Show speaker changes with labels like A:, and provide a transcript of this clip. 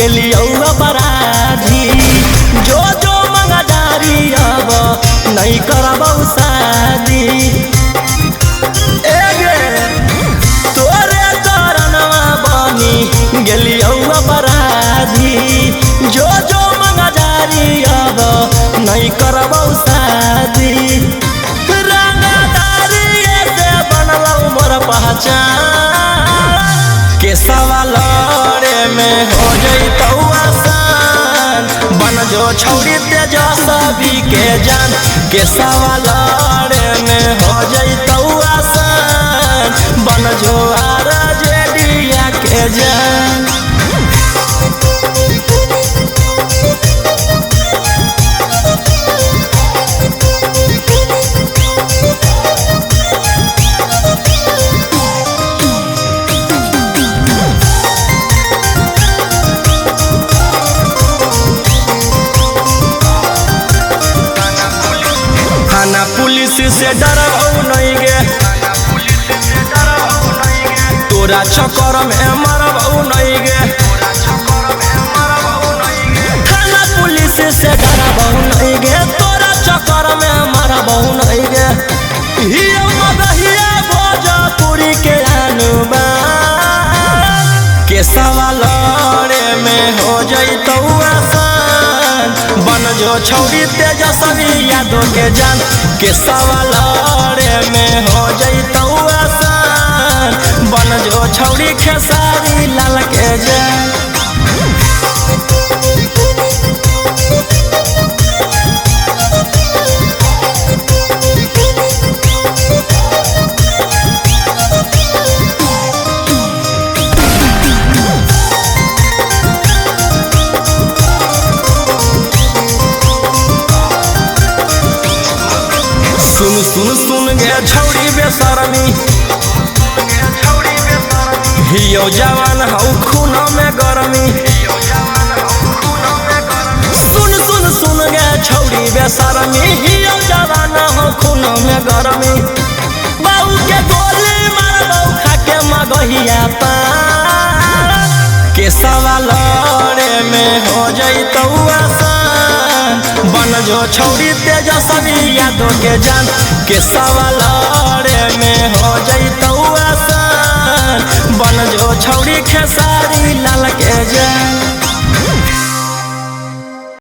A: गेलियो अपराधी जो जो मंगदारी अब नहीं करबौ शादी तोरे कारणवा बनी गेलियो अपराधी जो जो मंगदारी अब नहीं करबौ शादी रंगदारी से बनलौ मोर पहचान के सवाल में हो जइतौ आसान बन जो छौरी तेजस्वी के जान के सवाल में हो जइतौ आसान बन जो आरजेडिया के जान। थाना पुलिस से डरबौ नहीं गे तोरा चक्कर में मरबौ नहीं गे थाना पुलिस से डरबौ नहीं गे तोरा चक्कर में मरबौ नहीं गे हिया मगहिया भोजपुरी के अनुमान के सवाल में हो जइतौ आसान बन जो छौरी तेजस्वी यादव के जान के सवाल में हो जइतौ आसान बन जो छौरी खेसारी लाल के जान। सुन सुन सुन गे छौरी बेशरमी हियो जवान हौ खून में गरमी सुन सुन सुन गे छौरी बेशरमी हियो जवान हौ खून में गरमी बाऊ के गोली मारबौ खाके मगहिया पान के सवाल में हो जइतौ आसान बन जो छौरी तेजस्वी यादव के जान के सवाल में हो जइतौ आसान बन जो छौरी खेसारी